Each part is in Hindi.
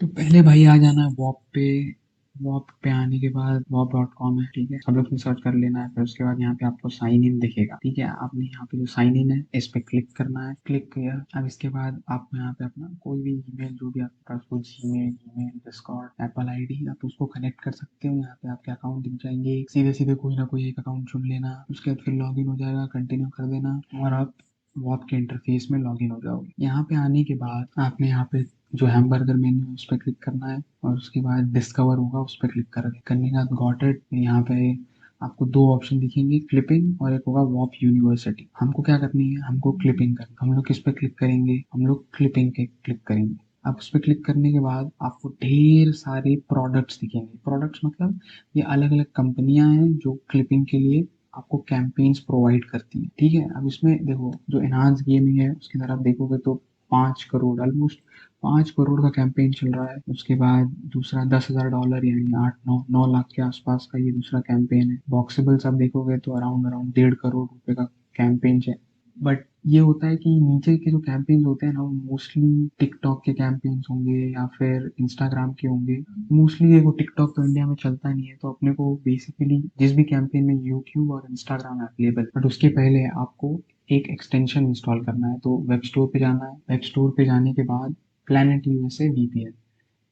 तो पहले भाई आ जाना है वॉप पे। वॉप पे आने के बाद वॉप.com है, ठीक है, सब लोग उसमें सर्च कर लेना है। फिर उसके बाद यहाँ पे आपको साइन इन दिखेगा, ठीक है। आपने यहाँ पे जो साइन इन है इस पे क्लिक करना है, क्लिक किया। अब इसके बाद आपको यहाँ पे अपना कोई भी ईमेल जो भी आपके पास हो, Gmail, email, Discord, Apple ID, आप उसको कनेक्ट कर सकते हो। यहाँ पे आपके अकाउंट दिख जाएंगे, सीधे सीधे कोई ना कोई एक अकाउंट चुन लेना। उसके बाद फिर लॉग इन हो जाएगा, कंटिन्यू कर देना और आप वॉप के इंटरफेस में लॉग इन हो जाओगे। यहाँ पे आने के बाद आपने यहाँ पे जो हैमबर्गर मेन्यू है उस पर क्लिक करना है और उसके बाद डिस्कवर होगा उस पर क्लिक करने के बाद गॉट इट। यहाँ पे आपको दो ऑप्शन दिखेंगे, क्लिपिंग और एक होगा वॉप यूनिवर्सिटी। हमको क्या करनी है, हमको क्लिपिंग करनी है। हम लोग किस पे क्लिक करेंगे, हम लोग क्लिपिंग के क्लिक करेंगे। अब उस पर क्लिक करने के बाद आपको ढेर सारे प्रोडक्ट्स दिखेंगे। प्रोडक्ट्स मतलब ये अलग अलग कंपनियां हैं जो क्लिपिंग के लिए आपको कैंपेन्स प्रोवाइड करती हैं, ठीक है। अब इसमें देखो जो एनहांस गेमिंग है उसके अंदर आप देखोगे तो 5 करोड़, ऑलमोस्ट 5 करोड़ का कैंपेन चल रहा है। उसके बाद दूसरा $10,000 यानी 8 9 9 लाख के आसपास का ये दूसरा कैंपेन है। बॉक्सेबल्स आप देखोगे तो अराउंड अराउंड 1.5 करोड़ रुपए का कैंपेन है। बट ये होता है कि नीचे के जो कैंपेन्स होते हैं ना वो मोस्टली टिकटॉक के कैंपेन्स होंगे या फिर इंस्टाग्राम के होंगे। मोस्टली देखो टिकटॉक तो इंडिया में चलता नहीं है, तो अपने को बेसिकली जिस भी कैंपेन में यूट्यूब और इंस्टाग्राम अवेलेबल, बट उसके पहले आपको एक एक्सटेंशन इंस्टॉल करना है। तो वेब स्टोर पे जाना है, वेब स्टोर पे जाने के बाद प्लैनेट यूएसए वीपीएन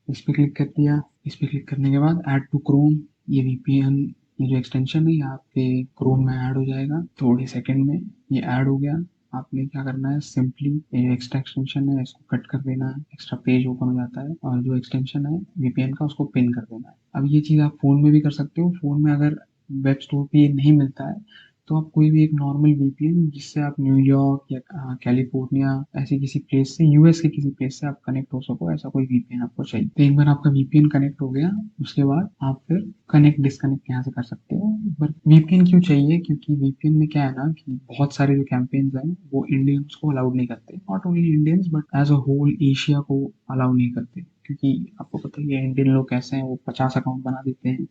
इस पे क्लिक कर दिया। इस पे क्लिक करने के बाद ऐड टू क्रोम, ये वीपीएन, ये जो एक्सटेंशन है ये आपके क्रोम में ऐड हो जाएगा थोड़े सेकंड में। ये ऐड हो गया। आपने क्या करना है, सिंपली ये जो एक्स्ट्रा एक्सटेंशन है इसको कट कर देना है, एक्स्ट्रा पेज ओपन हो जाता है और जो एक्सटेंशन है वीपीएन का उसको पिन कर देना है। अब ये चीज़ आप फोन में भी कर सकते हो। फोन में अगर वेब स्टोर पे ये नहीं मिलता है तो आप कोई भी एक नॉर्मल वीपीएन जिससे आप न्यूयॉर्क या कैलिफोर्निया ऐसी किसी प्लेस से, यूएस के किसी प्लेस से आप कनेक्ट हो सको, ऐसा कोई वीपीएन आपको चाहिए। तो एक बार आपका वीपीएन कनेक्ट हो गया उसके बाद आप फिर कनेक्ट डिस्कनेक्ट यहाँ से कर सकते हो। पर वीपीएन क्यों चाहिए, क्योंकि वीपीएन में क्या है ना कि बहुत सारे जो कैंपेन्स हैं वो इंडियंस को अलाउड नहीं करते। Not only Indians but as a whole Asia को अलाउ नहीं करते, क्योंकि आपको पता ही है इंडियन लोग कैसे हैं, वो 50 अकाउंट बना देते हैं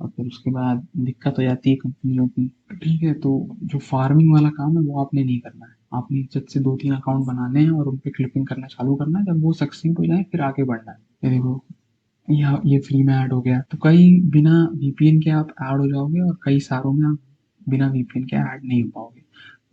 और फिर उसके बाद दिक्कत हो जाती है कंपनियों की। ठीक है, तो जो फार्मिंग वाला काम है वो आपने नहीं करना है। आपने इज्जत से 2 3 अकाउंट बनाने हैं और उन पे क्लिपिंग करना चालू करना है। जब वो सक्सीड हो जाए फिर आगे बढ़ना है। ये देखो, ये फ्री में ऐड हो गया। तो कई बिना वीपीएन के आप ऐड हो जाओगे और कई सारों में आप बिना वीपीएन के ऐड नहीं हो पाओगे।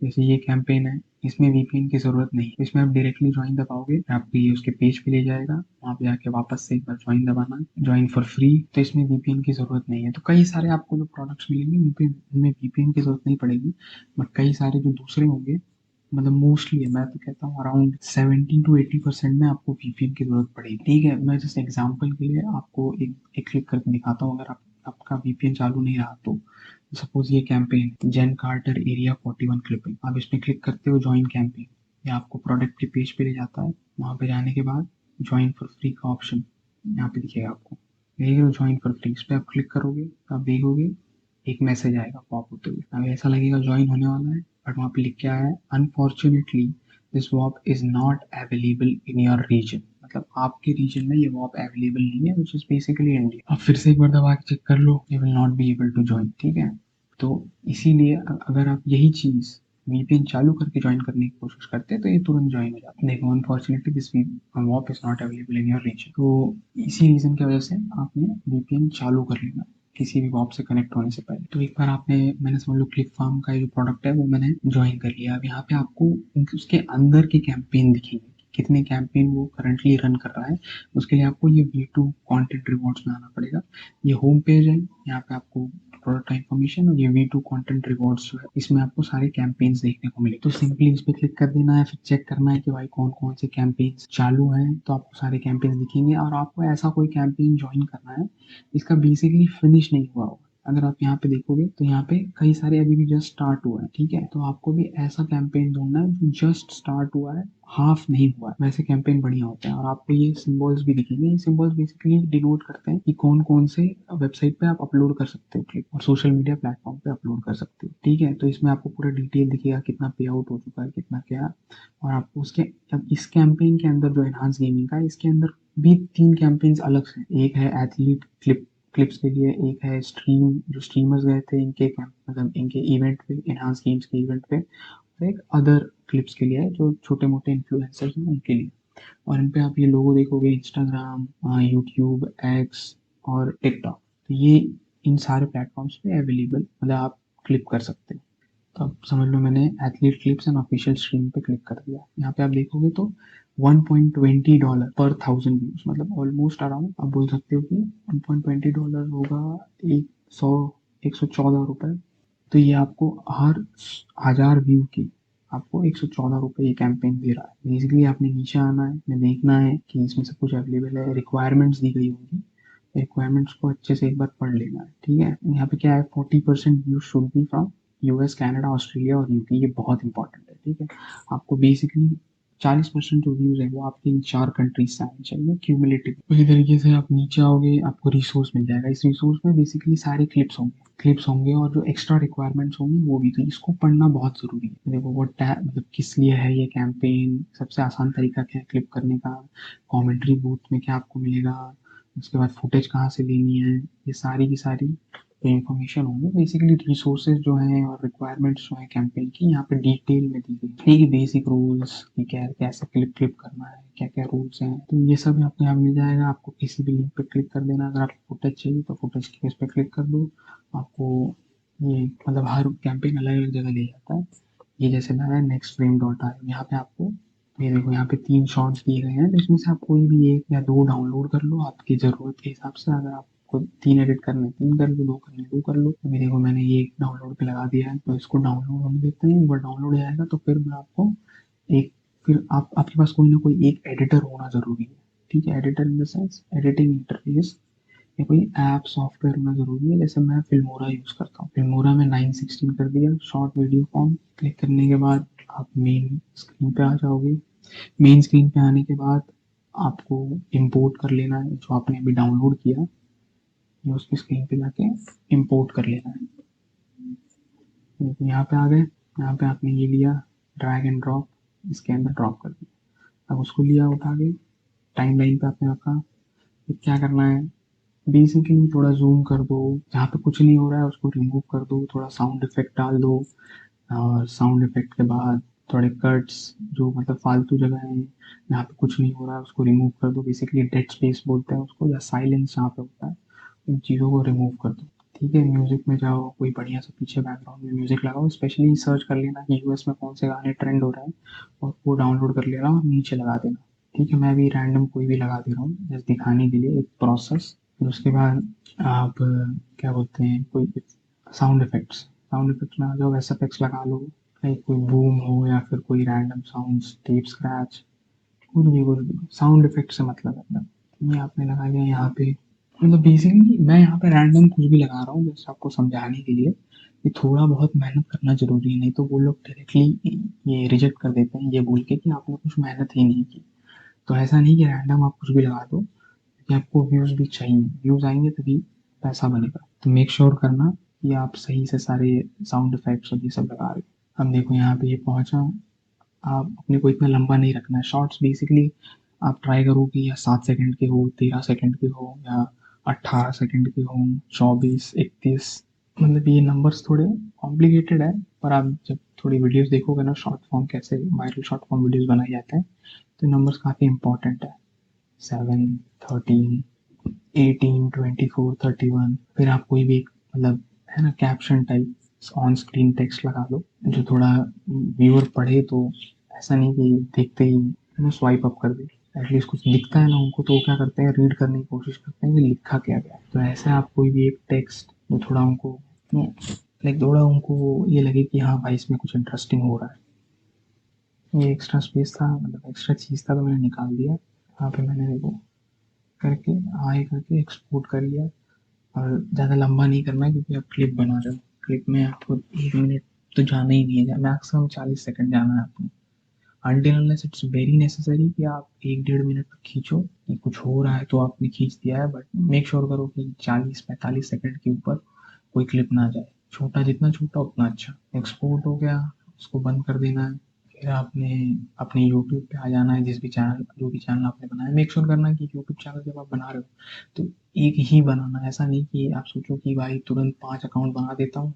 जैसे ये कैंपेन है, इसमें वीपीएन की जरूरत नहीं है। इसमें आप डायरेक्टली ज्वाइन दबाओगे, आपको ये उसके पेज पे ले जाएगा। वहाँ पे जाके वापस से एक बार ज्वाइन दबाना, ज्वाइन फॉर फ्री। तो इसमें वीपीएन की जरूरत नहीं है। तो कई सारे आपको जो प्रोडक्ट्स मिलेंगे उनमें वीपीएन की जरूरत नहीं पड़ेगी। बट कई सारे जो दूसरे होंगे, मतलब मोस्टली है, मैं तो कहता हूँ अराउंड 70 to 80% में आपको वीपीएन की जरूरत पड़ेगी। ठीक है, मैं जैसे एग्जांपल के लिए आपको एक क्लिक करके दिखाता हूँ। अगर आपका वीपीएन चालू नहीं रहा तो सपोज ये कैंपेन जेन कार्टर एरिया 41 क्लिपिंग, आप इसमें क्लिक करते हो ज्वाइन कैंपेन, ये आपको प्रोडक्ट के पेज पे ले जाता है। वहाँ पे जाने के बाद ज्वाइन फॉर फ्री का ऑप्शन यहाँ पे दिखेगा आपको, देखिए ज्वाइन फॉर फ्री, इस पर आप क्लिक करोगे तो आप देखोगे एक मैसेज आएगा पॉप होते हुए। अब ऐसा लगेगा ज्वाइन होने वाला है, बट वहाँ पे लिख के आया है अनफॉर्चुनेटली दिस वॉप is not available in your region. मतलब आपके रीजन में ये वॉप अवेलेबल नहीं है, विच इज बेसिकली इंडिया। अब फिर से एक बार दबा के चेक कर लो, you will not be able to join, ठीक है। तो इसीलिए अगर आप यही चीज़ वीपीएन चालू करके ज्वाइन करने की कोशिश करते हैं तो ये तुरंत ज्वाइन हो जाता है। देखो अनफॉर्चुनेटली दिस वॉप is not available in your region. तो इसी रीजन की वजह से आपने वीपीएन चालू कर लेना किसी भी वॉप से कनेक्ट होने से पहले। तो एक बार मैंने समझ लो क्लिक फार्म का जो प्रोडक्ट है वो मैंने ज्वाइन कर लिया। अब यहाँ पे आपको उसके अंदर के कैंपेन दिखेंगे, कितने कैंपेन वो करंटली रन कर रहा है। उसके लिए आपको ये V2 कंटेंट रिवॉर्ड्स में आना पड़ेगा। ये होम पेज है, यहाँ पे आपको प्रोडक्ट का इन्फॉर्मेशन और ये V2 कंटेंट रिवॉर्ड्स जो है इसमें आपको सारे कैंपेन्स देखने को मिले। तो सिंपली इस पे क्लिक कर देना है, फिर चेक करना है कि भाई कौन कौन से कैंपेन्स चालू हैं। तो आपको सारे कैंपेन्स दिखेंगे और आपको ऐसा कोई कैंपेन ज्वाइन करना है इसका बेसिकली फिनिश नहीं हुआ होगा। अगर आप यहाँ पे देखोगे तो यहाँ पे कई सारे अभी भी जस्ट स्टार्ट हुआ है, ठीक है। तो आपको भी ऐसा कैंपेन ढूंढना है जो जस्ट स्टार्ट हुआ है, हाफ नहीं हुआ है, वैसे कैंपेन बढ़िया होते हैं। और आपको ये सिंबल्स भी दिखेंगे, ये सिंबल्स बेसिकली डिनोट करते हैं कि कौन कौन से वेबसाइट पे आप अपलोड कर सकते हो क्लिप, और सोशल मीडिया प्लेटफॉर्म पे अपलोड कर सकते हो, ठीक है। तो इसमें आपको पूरा डिटेल दिखेगा, कितना पे आउट हो चुका है, कितना क्या। और आपको उसके, अब इस कैंपेन के अंदर जो एनहांस गेमिंग का है इसके अंदर भी 3 कैंपेन्स अलग से, एक है एथलीट क्लिप्स के लिए, एक है स्ट्रीम जो स्ट्रीमर्स गए थे इनके कैंप, मतलब इनके इवेंट पे, एनहांस गेम्स के इवेंट पे, और एक अदर क्लिप्स के लिए है जो छोटे मोटे इन्फ्लुएंसर्स हैं उनके लिए। और इन पे आप ये लोगो देखोगे इंस्टाग्राम, यूट्यूब, एक्स और टिकटॉक, तो ये इन सारे प्लेटफॉर्म्स पे अवेलेबल, मतलब आप क्लिप कर सकते हो। तो अब समझ लो मैंने athlete clips and official stream पे क्लिक कर दिया। यहाँ पे आप देखोगे तो $1.20 पर 1000 व्यूज, मतलब ऑलमोस्ट अराउंड आप बोल सकते हो कि $1.20 होगा, 114 रुपये। तो ये आपको हर 1000 व्यू की आपको $114 ये कैंपेन दे रहा है। बेसिकली आपने नीचे आना है, मैं देखना है कि इसमें सब कुछ अवेलेबल है, रिक्वायरमेंट्स दी गई होंगी, रिक्वायरमेंट्स को अच्छे से एक बार पढ़ लेना है, ठीक है। यहाँ पे क्या है, 40% view should be from US, Canada, Australia और यूके, ये बहुत इंपॉर्टेंट है, ठीक है। आपको बेसिकली 40% जो व्यूज है वो आपके इन 4 कंट्रीज से आने चाहिए क्यूमुलेटिव। उसी तरीके से आप नीचे आओगे, आपको रिसोर्स मिल जाएगा। इस रिसोर्स में बेसिकली सारे क्लिप्स होंगे और जो एक्स्ट्रा रिक्वायरमेंट्स होंगी वो भी। तो इसको पढ़ना बहुत ज़रूरी है। देखो वो टैब मतलब किस लिए है ये कैंपेन, सबसे आसान तरीका क्या है क्लिप करने का, कमेंट्री बूथ में क्या आपको मिलेगा, उसके बाद फुटेज कहाँ से लेनी है, ये सारी की सारी इन्फॉर्मेशन होंगी। बेसिकली रिसोर्सेज जो हैं और रिक्वायरमेंट्स जो हैं कैंपेन की, यहाँ पे डिटेल में दी गई है। बेसिक रूल्स कि क्या कैसे क्लिप करना है, क्या क्या रूल्स हैं, तो ये सब आपको यहाँ मिल जाएगा। आपको किसी भी लिंक पे क्लिक कर देना, अगर आपको फुटेज चाहिए तो फुटेज के पेज पे क्लिक कर दो। आपको ये मतलब हर कैंपेन अलग अलग जगह ले जाता है। ये जैसे मैंने नेक्स्ट फ्रेम डॉट आया, यहाँ पे आपको ये देखो यहाँ पे 3 शॉट्स दिए गए हैं, तो इसमें से आप कोई भी 1 या 2 डाउनलोड कर लो आपकी ज़रूरत के हिसाब से। अगर आपको 3 एडिट करने 3 कर लो, 2 करने 2 कर लो। अभी देखो मैंने ये डाउनलोड पे लगा दिया है, तो इसको डाउनलोड होने देते हैं। एक बार डाउनलोड हो जाएगा तो फिर मैं आपको एक फिर आपके पास कोई ना कोई एक एडिटर होना ज़रूरी है, ठीक है। Editor in the sense editing interface या कोई ऐप सॉफ्टवेयर होना ज़रूरी है। जैसे मैं फिल्मोरा यूज़ करता हूँ, फिल्मोरा में 916 कर दिया, शॉर्ट वीडियो फॉर्म। क्लिक करने के बाद आप मेन स्क्रीन पे आ जाओगे। मेन स्क्रीन पे आने के बाद आपको इंपोर्ट कर लेना है जो आपने अभी डाउनलोड किया, ये उसकी स्क्रीन पे जाके इंपोर्ट कर लेना है। यहाँ पे आ गए, यहाँ पे आपने ये लिया, ड्रैग एंड ड्रॉप, इसके अंदर ड्रॉप कर दिया। अब उसको लिया उठा के टाइम लाइन पे आपने रखा। फिर क्या करना है, बेसिकली थोड़ा जूम कर दो, जहाँ पे कुछ नहीं हो रहा है उसको रिमूव कर दो, थोड़ा साउंड इफेक्ट डाल दो, और साउंड इफेक्ट के बाद थोड़े कट्स जो मतलब फालतू जगह है जहाँ पे कुछ नहीं हो रहा है उसको रिमूव कर दो। बेसिकली डेड स्पेस बोलते हैं उसको, या साइलेंस जहाँ पे होता है, उन चीज़ों को रिमूव कर दो, ठीक है। म्यूजिक में जाओ, कोई बढ़िया सा पीछे बैकग्राउंड में म्यूजिक लगाओ। स्पेशली सर्च कर लेना कि यूएस में कौन से गाने ट्रेंड हो रहे हैं और वो डाउनलोड कर लेना और नीचे लगा देना, ठीक है। मैं भी रैंडम कोई भी लगा दे रहा हूँ जस्ट दिखाने के लिए एक प्रोसेस। फिर उसके बाद आप क्या बोलते हैं, कोई साउंड इफेक्ट्स में आ जाओ, एस एफ एक्स लगा लो, लाइक कोई बूम हो या फिर कोई रैंडम साउंड, टेप स्क्रैच, कुछ भी साउंड इफेक्ट से मतलब है अपना। ये आपने लगा लिया यहाँ पे। मतलब बेसिकली मैं यहाँ पे रैंडम कुछ भी लगा रहा हूँ जस्ट आपको समझाने के लिए कि थोड़ा बहुत मेहनत करना जरूरी है, नहीं तो वो लोग डायरेक्टली ये रिजेक्ट कर देते हैं ये बोल के कि आपने कुछ मेहनत ही नहीं की। तो ऐसा नहीं कि रैंडम आप कुछ भी लगा दो, कि आपको व्यूज़ भी चाहिए, व्यूज़ आएंगे तभी पैसा बनेगा। तो मेक श्योर करना कि आप सही से सारे साउंड इफेक्ट्स और ये सब लगा रहे हो। अब देखो यहाँ पे ये पहुँचा, आप अपने को इतना लंबा नहीं रखना है। शॉर्ट्स बेसिकली आप ट्राई करो कि या 7 सेकंड के हो, 13 सेकंड के हो, या 18 सेकंड के हो, 24, 31, मतलब ये नंबर्स थोड़े कॉम्प्लिकेटेड है। पर आप जब थोड़ी वीडियोस देखोगे ना, शॉर्ट फॉर्म कैसे वायरल शॉर्ट फॉर्म वीडियोस बनाए जाते हैं, तो नंबर्स काफ़ी इंपॉर्टेंट है। 7, 13, 18, 24, 31। फिर आप कोई भी मतलब है ना caption type on screen text लगा लो जो थोड़ा व्यूअर पढ़े, तो ऐसा नहीं कि देखते ही है ना स्वाइप अप कर दे। एटलीस्ट कुछ दिखता है ना उनको, तो वो क्या करते हैं, रीड करने की कोशिश करते हैं कि लिखा क्या गया है। तो ऐसे आप कोई भी एक टेक्स्ट जो थोड़ा उनको लाइक थोड़ा उनको ये लगे कि हाँ भाई इसमें कुछ इंटरेस्टिंग हो रहा है। ये एक्स्ट्रा स्पेस था, मतलब एक्स्ट्रा चीज़ था, तो मैंने निकाल दिया। यहाँ पे मैंने देखो करके हाई करके एक्सपोर्ट कर लिया। और ज़्यादा लंबा नहीं करना है क्योंकि आप क्लिप बना रहे हो। क्लिप में आपको 1 मिनट तो जाना ही नहीं है, मैक्सिमम 40 सेकंड जाना है आपको। Until unless it's very necessary कि आप 1 डेढ़ मिनट तक खींचो, कि कुछ हो रहा है तो आपने खींच दिया है, बट मेक श्योर करो कि 40 45 सेकंड के ऊपर कोई क्लिप ना जाए। छोटा जितना छोटा उतना अच्छा। एक्सपोर्ट हो गया, उसको बंद कर देना है। फिर आपने अपने यूट्यूब पे आ जाना है, जिस भी चैनल जो भी चैनल आपने बनाया। मेक श्योर करना है कि यूट्यूब चैनल जब आप बना रहे हो तो एक ही बनाना है। ऐसा नहीं कि आप सोचो कि भाई तुरंत 5 अकाउंट बना देता हूँ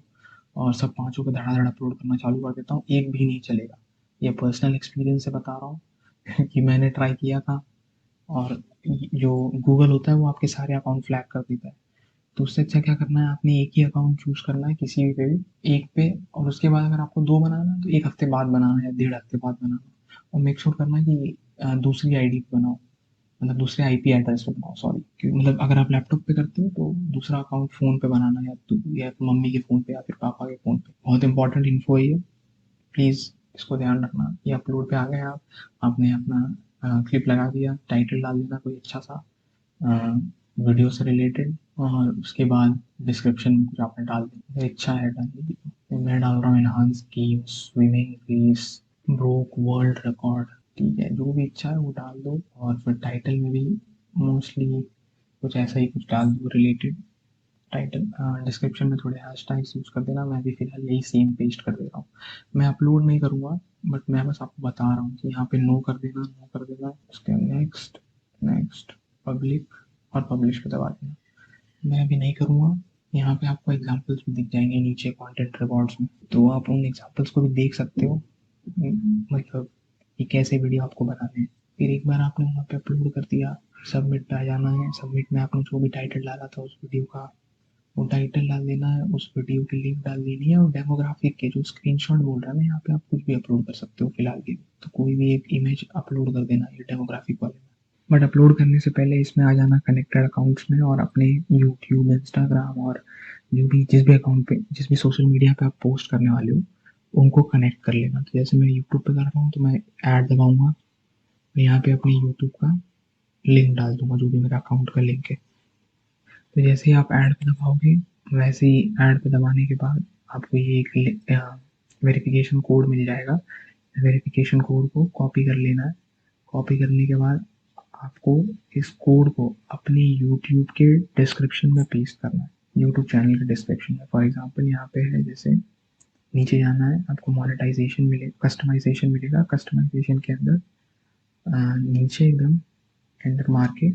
और सब पाँचों को धड़ाधड़ अपलोड करना चालू कर देता हूँ, एक भी नहीं चलेगा। ये पर्सनल एक्सपीरियंस से बता रहा हूँ। कि मैंने ट्राई किया था, और जो गूगल होता है वो आपके सारे अकाउंट फ्लैग कर देता है। तो उससे अच्छा क्या करना है, आपने एक ही अकाउंट चूज करना है किसी भी पे भी, एक पे, और उसके बाद अगर आपको दो बनाना है तो एक हफ्ते बाद बनाना है या 1.5 हफ्ते बाद बनाना है। और मेक श्योर करना है कि दूसरी आईडी पे बनाओ, मतलब दूसरे आईपी एड्रेस पे बनाओ, सॉरी, मतलब अगर आप लैपटॉप पे करते हो तो दूसरा अकाउंट फ़ोन पे बनाना, या मम्मी के फ़ोन पे या फिर पापा के फ़ोन पे। बहुत इंपॉर्टेंट इन्फो है ये, प्लीज़ इसको ध्यान रखना। ये अपलोड पे आ गए आप, आपने अपना क्लिप लगा दिया, टाइटल डाल देना कोई अच्छा सा वीडियो से रिलेटेड, और उसके बाद डिस्क्रिप्शन में कुछ आपने डाल दिया, इच्छा है डालने की। तो मैं डाल रहा हूँ enhance game swimming race broke world record, ठीक है, जो भी इच्छा है वो डाल दो। और फिर टाइटल में भी मोस्टली कुछ ऐसा ही कुछ डाल दो रिलेटेड टाइटल। डिस्क्रिप्शन में थोड़े हैशटैग्स यूज़ कर देना, मैं भी फिलहाल यही सेम पेस्ट कर दे रहा हूँ। मैं अपलोड नहीं करूँगा, बट मैं बस आपको बता रहा हूँ कि यहाँ पे नो कर देना, नो कर देना, उसके नेक्स्ट, नेक्स्ट, पब्लिक, और पब्लिश पे दबा देना। मैं अभी नहीं करूँगा। यहाँ पे आपको एग्जांपल्स भी दिख जाएंगे नीचे कंटेंट रिकॉर्ड्स में, तो आप उन एग्जांपल्स को भी देख सकते हो, मतलब कि कैसे वीडियो आपको बनाने हैं। फिर एक बार आपने वहाँ पे अपलोड कर दिया, सबमिट पे आ जाना है। सबमिट में आपने जो भी टाइटल डाला था उस वीडियो का, वो टाइटल डाल देना है, उस वीडियो की लिंक डाल देनी है, और डेमोग्राफिक के जो स्क्रीनशॉट बोल रहा है ना, यहाँ पे आप कुछ भी अपलोड कर सकते हो फिलहाल के लिए। तो कोई भी एक इमेज अपलोड कर देना ये डेमोग्राफिक वाले में। बट अपलोड करने से पहले इसमें आ जाना कनेक्टेड अकाउंट्स में, और अपने यूट्यूब, इंस्टाग्राम, और जो भी जिस भी अकाउंट पे, जिस भी सोशल मीडिया पे आप पोस्ट करने वाले हो, उनको कनेक्ट कर लेना। तो जैसे मैं यूट्यूब पे कर रहा हूँ तो मैं ऐड दबाऊंगा, मैं यहाँ पे अपने यूट्यूब का लिंक डाल दूंगा, जो भी मेरा अकाउंट का लिंक है। तो जैसे ही आप ऐड पे दबाओगे, वैसे ही ऐड पे दबाने के बाद आपको ये एक वेरिफिकेशन कोड मिल जाएगा। वेरिफिकेशन कोड को कॉपी कर लेना है। कॉपी करने के बाद आपको इस कोड को अपने यूट्यूब के डिस्क्रिप्शन में पेस्ट करना है, यूट्यूब चैनल के डिस्क्रिप्शन में। फॉर एग्जांपल यहाँ पे है, जैसे नीचे जाना है, आपको मोनेटाइजेशन मिलेगा, कस्टमाइजेशन मिलेगा। कस्टमाइजेशन के अंदर नीचे एकदम एंटर मार के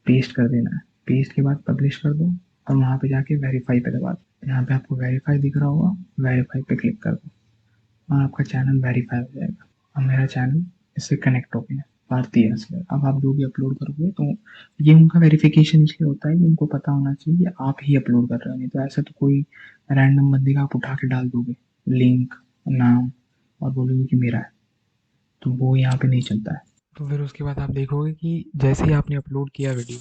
पेस्ट कर देना है। पेस्ट के बाद पब्लिश कर दो, और वहाँ पे जाके वेरीफाई पे दबा दो। यहाँ पे आपको वेरीफाई दिख रहा होगा, वेरीफाई पे क्लिक कर दो, और आपका चैनल वेरीफाई हो जाएगा। अब मेरा चैनल इससे कनेक्ट हो गया, भारतीय असलर। अब आप जो भी अपलोड करोगे, तो ये उनका वेरिफिकेशन इसलिए होता है कि उनको पता होना चाहिए कि आप ही अपलोड कर रहे हो, नहीं तो ऐसे तो कोई रैंडम बंदे का आप उठा के डाल दोगे लिंक, नाम, और बोलोगे कि मेरा है, तो वो यहाँ पे नहीं चलता है। तो फिर उसके बाद आप देखोगे कि जैसे ही आपने अपलोड किया वीडियो,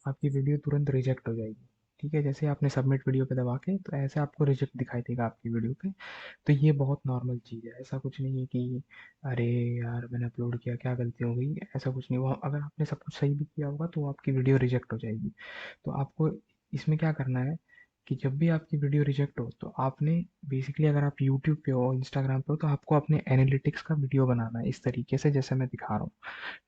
आपकी वीडियो तुरंत रिजेक्ट हो जाएगी। ठीक है, जैसे आपने सबमिट वीडियो पे दबा के, तो ऐसे आपको रिजेक्ट दिखाई देगा आपकी वीडियो पे। तो ये बहुत नॉर्मल चीज़ है, ऐसा कुछ नहीं है कि अरे यार मैंने अपलोड किया, क्या गलती हो गई, ऐसा कुछ नहीं हुआ। अगर आपने सब कुछ सही भी किया होगा तो आपकी वीडियो रिजेक्ट हो जाएगी। तो आपको इसमें क्या करना है कि जब भी आपकी वीडियो रिजेक्ट हो, तो आपने बेसिकली, अगर आप यूट्यूब पे हो, इंस्टाग्राम पे हो, तो आपको अपने एनालिटिक्स का वीडियो बनाना है इस तरीके से जैसे मैं दिखा रहा हूँ।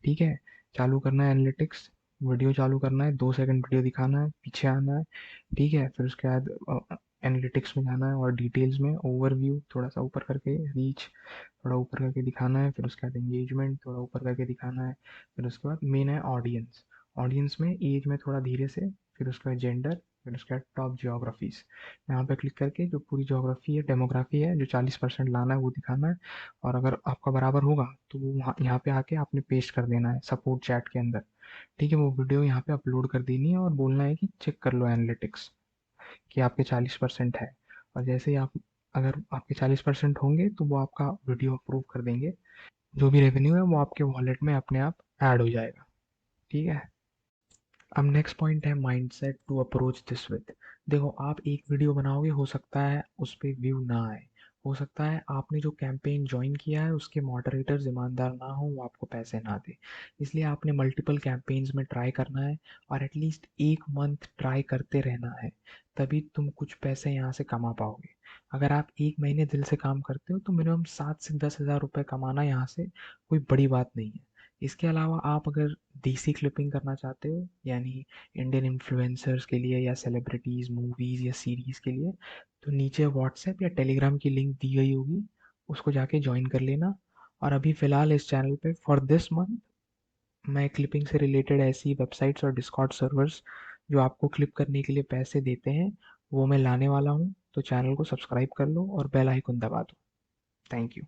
ठीक है, चालू करना है एनालिटिक्स, वीडियो चालू करना है, 2 सेकंड वीडियो दिखाना है, पीछे आना है। ठीक है, फिर उसके बाद एनालिटिक्स में जाना है, और डिटेल्स में ओवरव्यू थोड़ा सा ऊपर करके, रीच थोड़ा ऊपर करके दिखाना है, फिर उसके बाद एंगेजमेंट थोड़ा ऊपर करके दिखाना है, फिर उसके बाद मेन है ऑडियंस। ऑडियंस में एज में थोड़ा धीरे से, फिर उसके बाद जेंडर, फिर उसके बाद टॉप जियोग्राफीज। यहाँ पे क्लिक करके जो पूरी जियोग्राफी है, डेमोग्राफी है, जो 40% लाना है वो दिखाना है। और अगर आपका बराबर होगा तो वो वहाँ यहाँ पे आके आपने पेस्ट कर देना है सपोर्ट चैट के अंदर। ठीक है, वो वीडियो यहाँ पे अपलोड कर देनी है, और बोलना है कि चेक कर लो एनालिटिक्स कि आपके 40% है। और जैसे ही आप, अगर आपके 40% होंगे तो वो आपका वीडियो अप्रूव कर देंगे। जो भी रेवेन्यू है वो आपके वॉलेट में अपने आप ऐड हो जाएगा। ठीक है। अब नेक्स्ट पॉइंट है mindset to approach this with. देखो, आप एक वीडियो बनाओगे, हो सकता है उस पर व्यू ना आए, हो सकता है आपने जो कैंपेन ज्वाइन किया है उसके मॉडरेटर्स ईमानदार ना हो, वो आपको पैसे ना दे। इसलिए आपने मल्टीपल कैंपेन्स में ट्राई करना है, और एटलीस्ट 1 मंथ ट्राई करते रहना है, तभी तुम कुछ पैसे यहाँ से कमा पाओगे। अगर आप 1 महीने दिल से काम करते हो तो मिनिमम 7 से 10 हज़ार रुपये कमाना यहाँ से कोई बड़ी बात नहीं है। इसके अलावा आप अगर देसी क्लिपिंग करना चाहते हो, यानी इंडियन इन्फ्लुएंसर्स के लिए, या सेलिब्रिटीज़, मूवीज़ या सीरीज़ के लिए, तो नीचे व्हाट्सएप या टेलीग्राम की लिंक दी गई होगी, उसको जाके ज्वाइन कर लेना। और अभी फ़िलहाल इस चैनल पे फॉर दिस मंथ मैं क्लिपिंग से रिलेटेड ऐसी वेबसाइट्स और डिस्कॉर्ड सर्वर्स जो आपको क्लिप करने के लिए पैसे देते हैं, वो मैं लाने वाला हूँ। तो चैनल को सब्सक्राइब कर लो और बेल आइकन दबा दो। Thank you.